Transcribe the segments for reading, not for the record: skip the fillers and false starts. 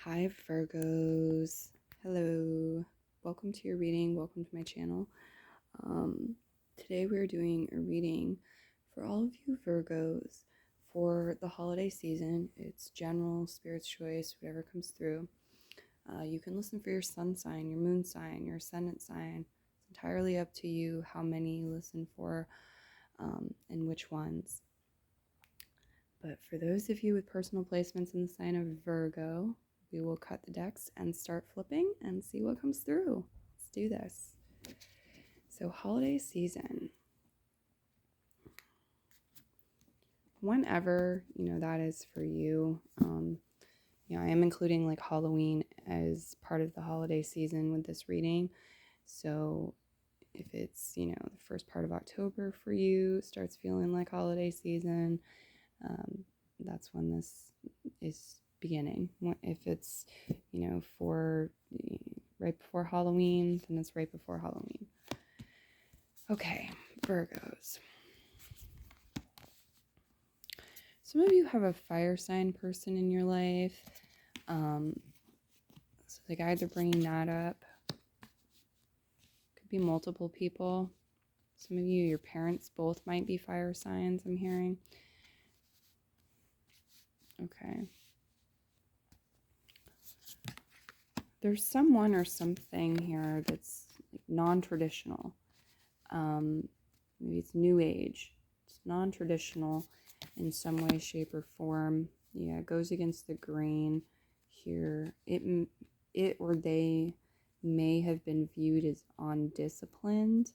Hi Virgos, hello, welcome to your reading, welcome to my channel. Today we're doing a reading for all of you Virgos for the holiday season. It's general, spirit's choice, whatever comes through. You can listen for your sun sign, your moon sign, your ascendant sign. It's entirely up to you how many you listen for and which ones. But for those of you with personal placements in the sign of Virgo, we will cut the decks and start flipping and see what comes through. Let's do this. So holiday season. Whenever, that is for you. I am including like Halloween as part of the holiday season with this reading. So if it's, the first part of October for you, starts feeling like holiday season, that's when this is beginning. If it's, for right before Halloween, then it's right before Halloween. Okay, Virgos. Some of you have a fire sign person in your life. So the guides are bringing that up. Could be multiple people. Some of you, your parents both might be fire signs, I'm hearing. Okay. There's someone or something here that's like non-traditional. Maybe it's new age. It's non-traditional in some way, shape, or form. Yeah, it goes against the grain here. It or they may have been viewed as undisciplined,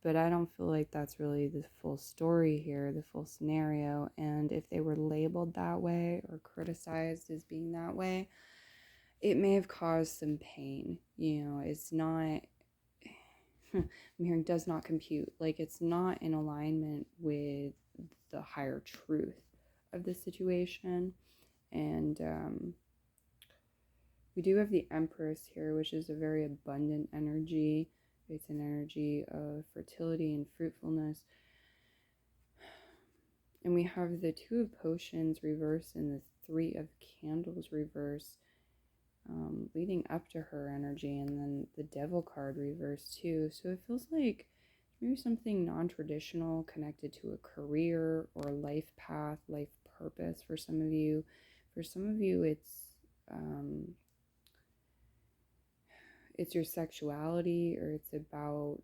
but I don't feel like that's really the full story here, the full scenario. And if they were labeled that way or criticized as being that way, it may have caused some pain. It's not, I'm hearing does not compute. Like it's not in alignment with the higher truth of the situation. And we do have the Empress here, which is a very abundant energy. It's an energy of fertility and fruitfulness. And we have the Two of Potions reverse and the Three of Candles reverse, leading up to her energy, and then the Devil card reverse too. So it feels like maybe something non-traditional connected to a career or life path, life purpose for some of you. For some of you, it's your sexuality, or it's about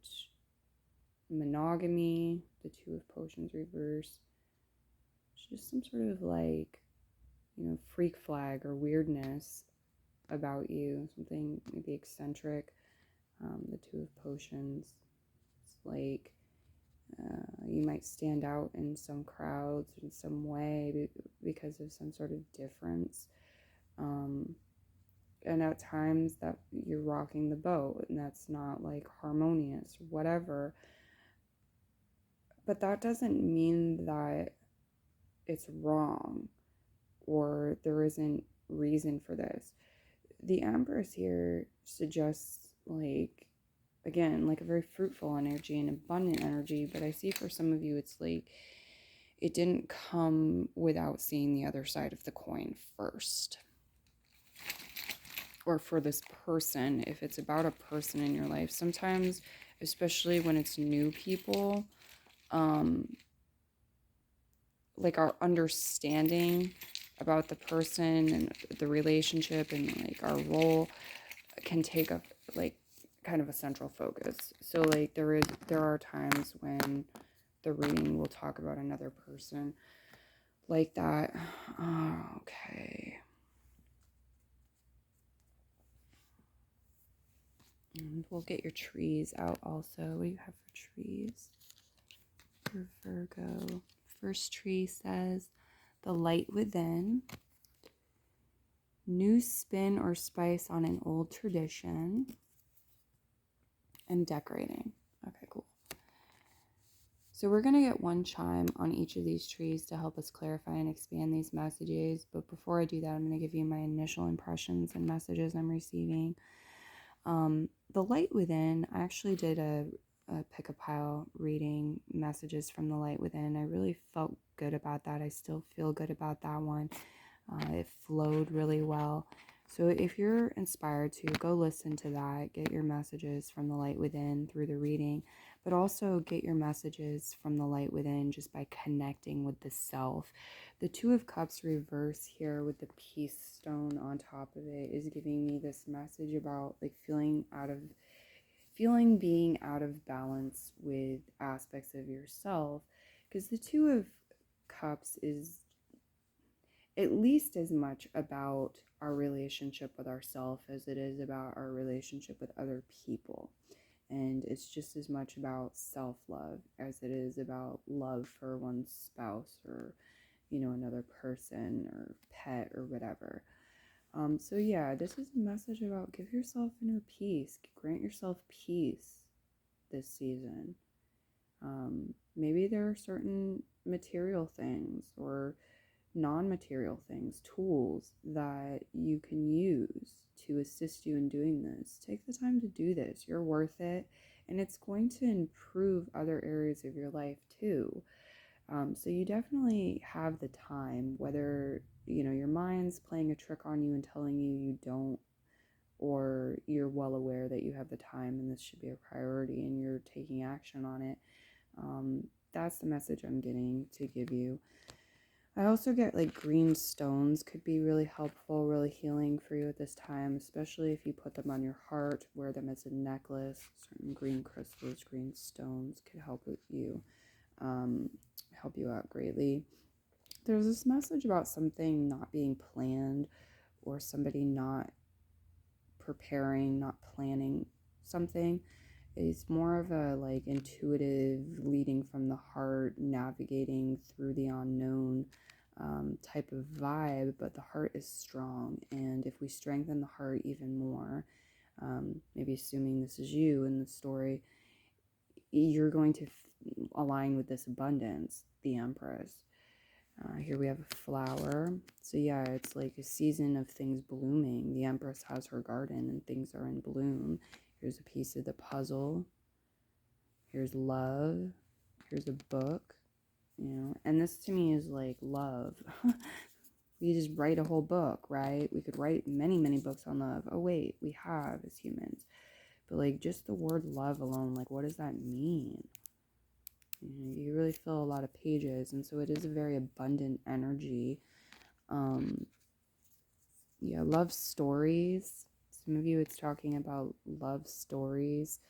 monogamy. The Two of Potions reverse. It's just some sort of like, freak flag or weirdness about you, something maybe eccentric. The Two of Potions, it's like you might stand out in some crowds in some way because of some sort of difference, and at times that you're rocking the boat and that's not like harmonious or whatever, but that doesn't mean that it's wrong or there isn't reason for this. The Empress here suggests, like, again, like a very fruitful energy and abundant energy, but I see for some of you it's like it didn't come without seeing the other side of the coin first. Or for this person, if it's about a person in your life, sometimes, especially when it's new people, like our understanding about the person and the relationship and like our role can take up like kind of a central focus. So like there are times when the reading will talk about another person like that. Oh, okay. And we'll get your trees out also. What do you have for trees? For Virgo. First tree says, the light within. New spin or spice on an old tradition. And decorating. Okay, cool. So we're going to get one chime on each of these trees to help us clarify and expand these messages. But before I do that, I'm going to give you my initial impressions and messages I'm receiving. The light within, I actually did a pick-a-pile reading messages from the light within. I really felt good about that. I still feel good about that one. It flowed really well. So if you're inspired to, go listen to that, get your messages from the light within through the reading, but also get your messages from the light within just by connecting with the self. The Two of Cups reverse here with the Peace Stone on top of it is giving me this message about like feeling being out of balance with aspects of yourself, because the Two of Cups is at least as much about our relationship with ourselves as it is about our relationship with other people. And it's just as much about self-love as it is about love for one's spouse or, another person or pet or whatever. So yeah, this is a message about give yourself inner peace, grant yourself peace this season. Maybe there are certain material things or non-material things, tools that you can use to assist you in doing this. Take the time to do this. You're worth it, and it's going to improve other areas of your life too. So you definitely have the time, whether your mind's playing a trick on you and telling you you don't, or you're well aware that you have the time and this should be a priority and you're taking action on it. That's the message I'm getting to give you. I also get like green stones could be really helpful, really healing for you at this time, especially if you put them on your heart, wear them as a necklace. Certain green crystals, green stones could help you, help you out greatly. There's this message about something not being planned or somebody not preparing, not planning something. It's more of a like intuitive, leading from the heart, navigating through the unknown type of vibe, but the heart is strong. And if we strengthen the heart even more, maybe assuming this is you in the story, you're going to align with this abundance, the Empress. Here we have a flower. So yeah, it's like a season of things blooming. The Empress has her garden and things are in bloom. Here's a piece of the puzzle. Here's love. Here's a book. And this to me is like love. We just write a whole book, right? We could write many, many books on love. Oh wait, we have as humans. But like just the word love alone, like what does that mean? You really fill a lot of pages, and so it is a very abundant energy. Yeah, love stories. Some of you, it's talking about love stories,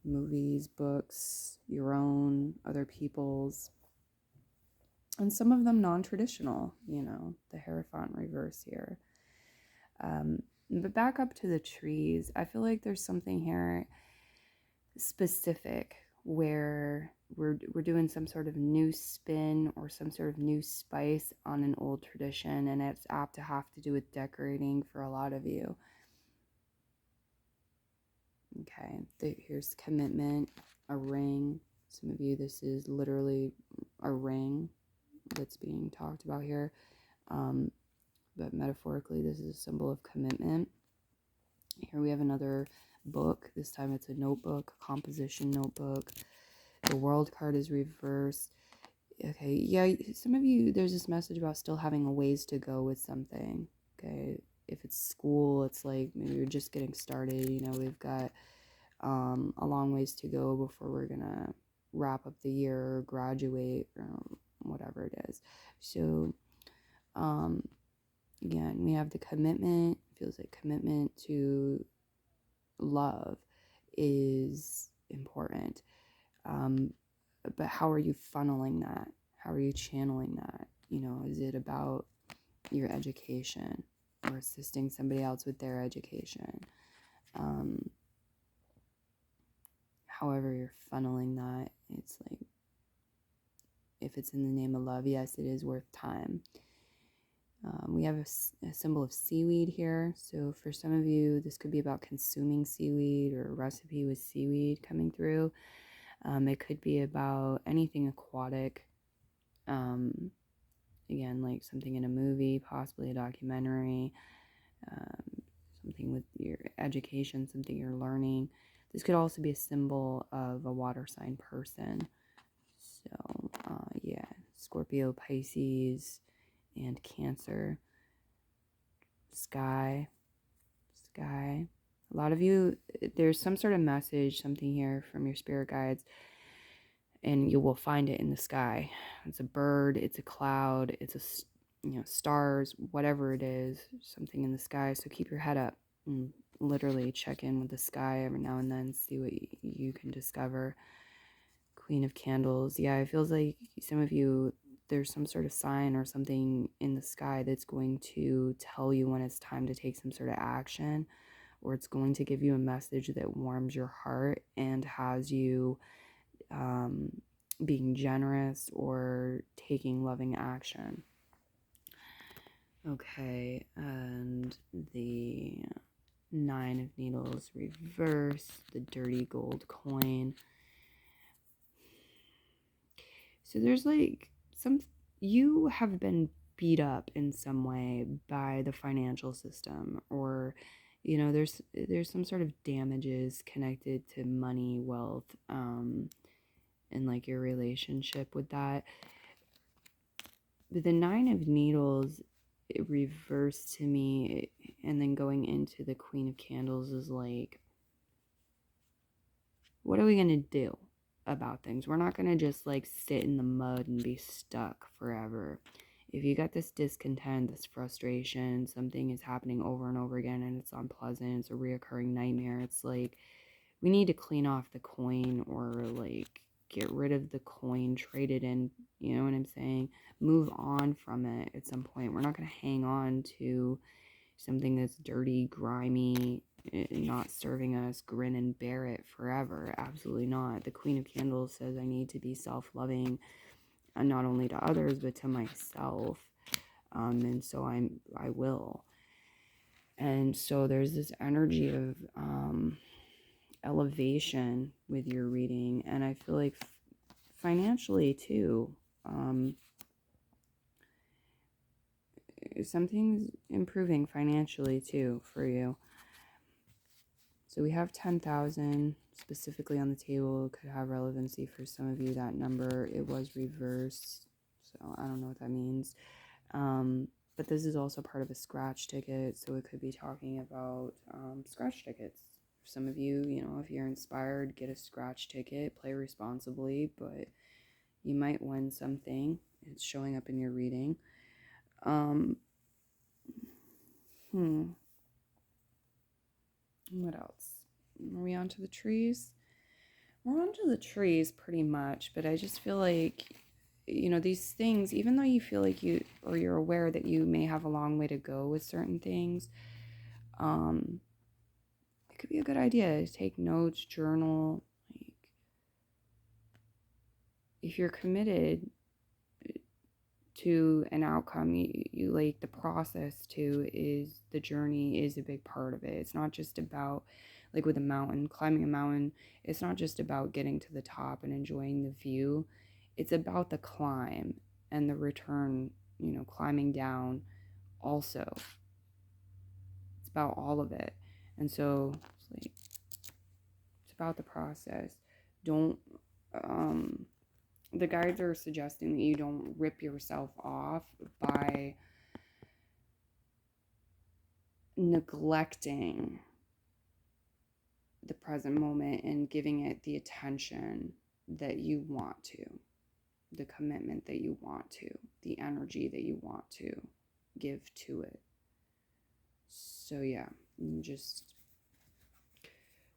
movies, books, your own, other people's, and some of them non-traditional, the Hierophant reverse here. But back up to the trees, I feel like there's something here specific where we're doing some sort of new spin or some sort of new spice on an old tradition, and it's apt to have to do with decorating for a lot of you. Okay, here's commitment, a ring. Some of you, this is literally a ring that's being talked about here, but metaphorically this is a symbol of commitment. Here we have another book. This time it's a notebook, a composition notebook. The World card is reversed. Okay, yeah, some of you, there's this message about still having a ways to go with something. Okay, if it's school, it's like maybe you're just getting started. We've got a long ways to go before we're gonna wrap up the year or graduate or whatever it is. So again, we have the commitment. It feels like commitment to love is important. But how are you funneling that? How are you channeling that? Is it about your education or assisting somebody else with their education? However you're funneling that, it's like, if it's in the name of love, yes, it is worth time. We have a symbol of seaweed here. So for some of you, this could be about consuming seaweed or a recipe with seaweed coming through. It could be about anything aquatic. Again, like something in a movie, possibly a documentary, something with your education, something you're learning. This could also be a symbol of a water sign person. So, yeah, Scorpio, Pisces, and Cancer. Sky. sky. A lot of you, there's some sort of message, something here from your spirit guides, and you will find it in the sky. It's a bird, it's a cloud, it's stars, whatever it is, something in the sky. So keep your head up and literally check in with the sky every now and then, see what you can discover. Queen of Candles. Yeah, it feels like some of you, there's some sort of sign or something in the sky that's going to tell you when it's time to take some sort of action, or it's going to give you a message that warms your heart and has you being generous or taking loving action. Okay, and the 9 of Needles reverse, the dirty gold coin. So there's like you have been beat up in some way by the financial system, or there's some sort of damages connected to money, wealth, and like your relationship with that. But the 9 of Needles, it reversed to me, and then going into the Queen of Candles is like, what are we going to do about things? We're not going to just like sit in the mud and be stuck forever. If you got this discontent, this frustration, something is happening over and over again and it's unpleasant, it's a reoccurring nightmare, it's like we need to clean off the coin, or like get rid of the coin, trade it in, you know what I'm saying? Move on from it at some point. We're not going to hang on to something that's dirty, grimy, not serving us, grin and bear it forever. Absolutely not. The Queen of Candles says I need to be self-loving, and not only to others but to myself, and so I will. And so there's this energy of elevation with your reading, and I feel like financially too, something's improving financially too for you. So we have 10,000 specifically on the table. It could have relevancy for some of you. That number, it was reversed, so I don't know what that means. But this is also part of a scratch ticket, so it could be talking about scratch tickets. For some of you, if you're inspired, get a scratch ticket, play responsibly, but you might win something. It's showing up in your reading. What else? Are we on to the trees? We're on to the trees pretty much, but I just feel like, these things, even though you feel like you're aware that you may have a long way to go with certain things, it could be a good idea to take notes, journal. Like, if you're committed to an outcome, you like the process too, is the journey is a big part of it. It's not just about, like with a mountain, climbing a mountain, it's not just about getting to the top and enjoying the view. It's about the climb and the return, climbing down also. It's about all of it. And so it's about the process. Don't the guides are suggesting that you don't rip yourself off by neglecting the present moment and giving it the attention that you want to, the commitment that you want to, the energy that you want to give to it. So yeah, just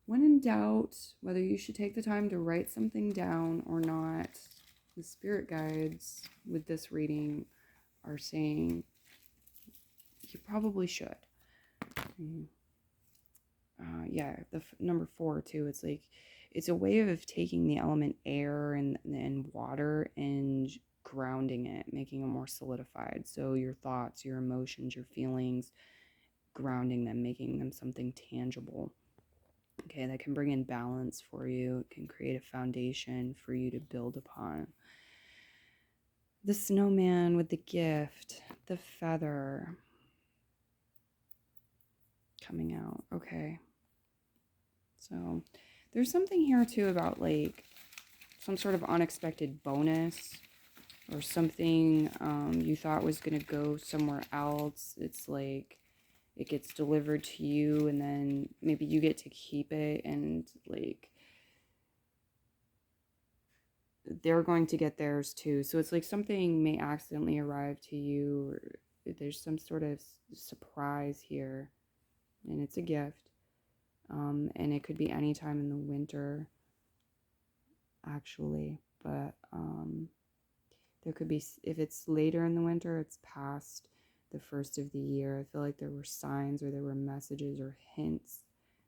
when in doubt whether you should take the time to write something down or not, the spirit guides with this reading are saying you probably should. Yeah, the number 4 too, it's like it's a way of taking the element air and water and grounding it, making it more solidified. So your thoughts, your emotions, your feelings, grounding them, making them something tangible. Okay, that can bring in balance for you. It can create a foundation for you to build upon. The snowman with the gift, the feather coming out. Okay. So there's something here too about like some sort of unexpected bonus or something you thought was going to go somewhere else. It's like it gets delivered to you, and then maybe you get to keep it, and like they're going to get theirs too. So it's like something may accidentally arrive to you, or there's some sort of surprise here, and it's a gift. And it could be any time in the winter, actually, but there could be, if it's later in the winter, it's past the first of the year. I feel like there were signs, or there were messages or hints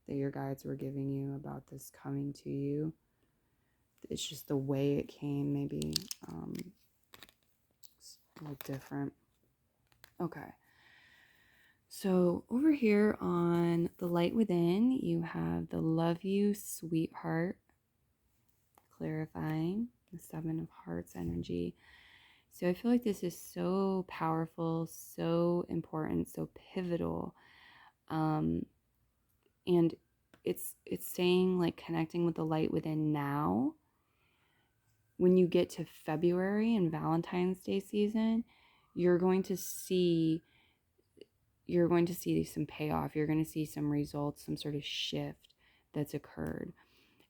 that your guides were giving you about this coming to you. It's just the way it came, maybe it's a little different. Okay. So over here on the light within, you have the love you, sweetheart, clarifying the 7 of Hearts energy. So I feel like this is so powerful, so important, so pivotal. And it's saying like connecting with the light within now. When you get to February and Valentine's Day season, you're going to see some payoff. You're going to see some results, some sort of shift that's occurred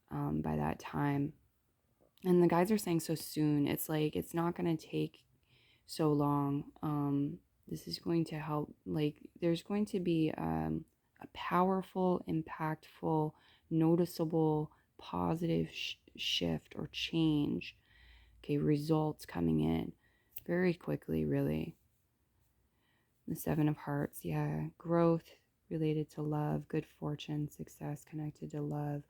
by that time. And the guides are saying so soon. It's like it's not going to take so long. This is going to help. Like there's going to be a powerful, impactful, noticeable, positive shift or change. Okay, results coming in very quickly, really. The 7 of Hearts, yeah, growth related to love, good fortune, success connected to love.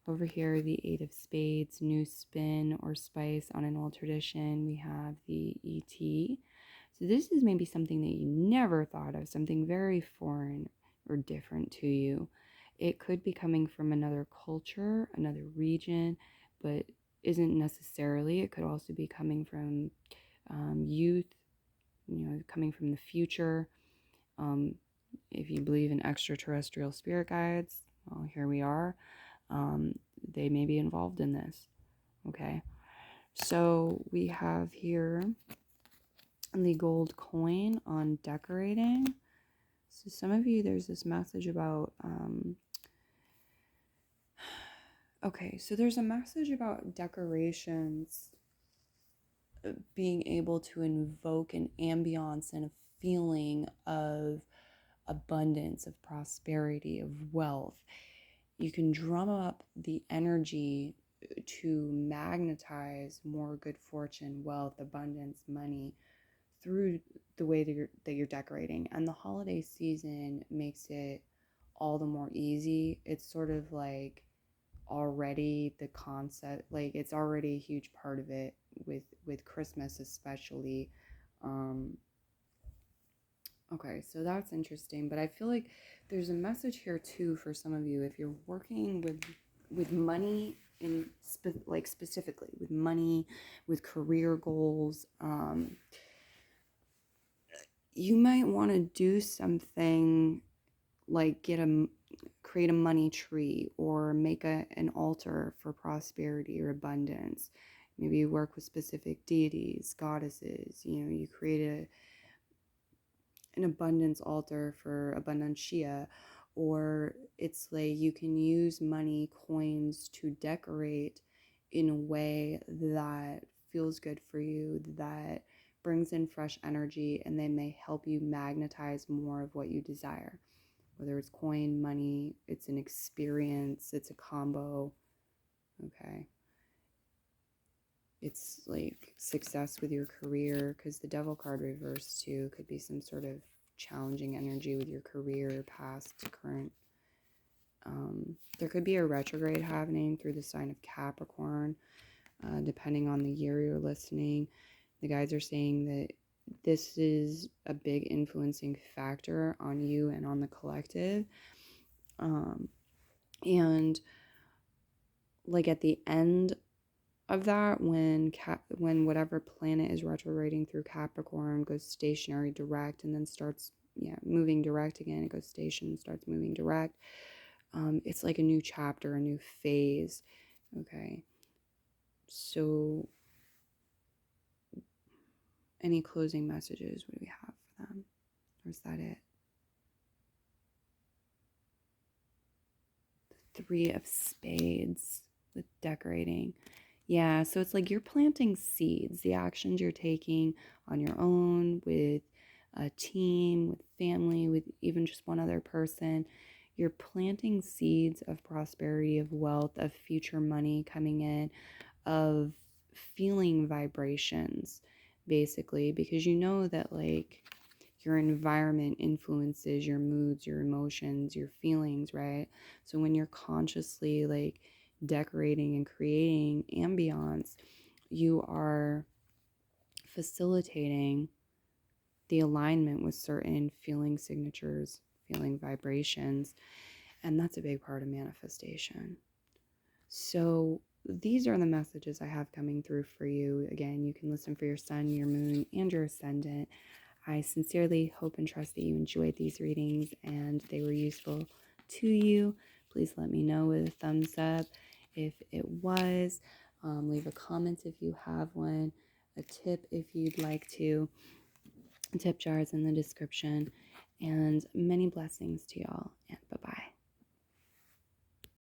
Over here, the 8 of Spades, new spin or spice on an old tradition. We have the ET. So this is maybe something that you never thought of, something very foreign or different to you. It could be coming from another culture, another region, but isn't necessarily. It could also be coming from youth, coming from the future. If you believe in extraterrestrial spirit guides, well, here we are. They may be involved in this. Okay. So we have here the gold coin on decorating. So some of you, there's this message about, okay, so there's a message about decorations being able to invoke an ambiance and a feeling of abundance, of prosperity, of wealth. You can drum up the energy to magnetize more good fortune, wealth, abundance, money through the way that you're decorating. And the holiday season makes it all the more easy. It's sort of like already the concept, like it's already a huge part of it with Christmas especially. Okay, so that's interesting, but I feel like there's a message here too for some of you if you're working with money, in specifically with money, with career goals. You might want to do something like create a money tree, or make an altar for prosperity or abundance. Maybe you work with specific deities, goddesses. You create an abundance altar for abundantia, or it's like you can use money, coins to decorate in a way that feels good for you, that brings in fresh energy, and they may help you magnetize more of what you desire. Whether it's coin, money, it's an experience, it's a combo. Okay. It's like success with your career, because the Devil card reversed too could be some sort of challenging energy with your career, past to current. There could be a retrograde happening through the sign of Capricorn, depending on the year you're listening. The guides are saying that this is a big influencing factor on you and on the collective. And like at the end of that, when whatever planet is retrograding through Capricorn goes stationary direct and then starts moving direct again, it goes station, starts moving direct. It's like a new chapter, a new phase. Okay, so any closing messages, what do we have for them, or is that it? 3 of Spades with decorating. Yeah, so it's like you're planting seeds, the actions you're taking on your own, with a team, with family, with even just one other person. You're planting seeds of prosperity, of wealth, of future money coming in, of feeling vibrations, basically, because you know that like your environment influences your moods, your emotions, your feelings, right? So when you're consciously like decorating and creating ambiance, you are facilitating the alignment with certain feeling signatures, feeling vibrations, and that's a big part of manifestation. So these are the messages I have coming through for you. Again, you can listen for your sun, your moon, and your ascendant. I sincerely hope and trust that you enjoyed these readings and they were useful to you. Please let me know with a thumbs up if it was. Leave a comment if you have one, a tip if you'd like to. Tip jar is in the description. And many blessings to y'all, and bye-bye.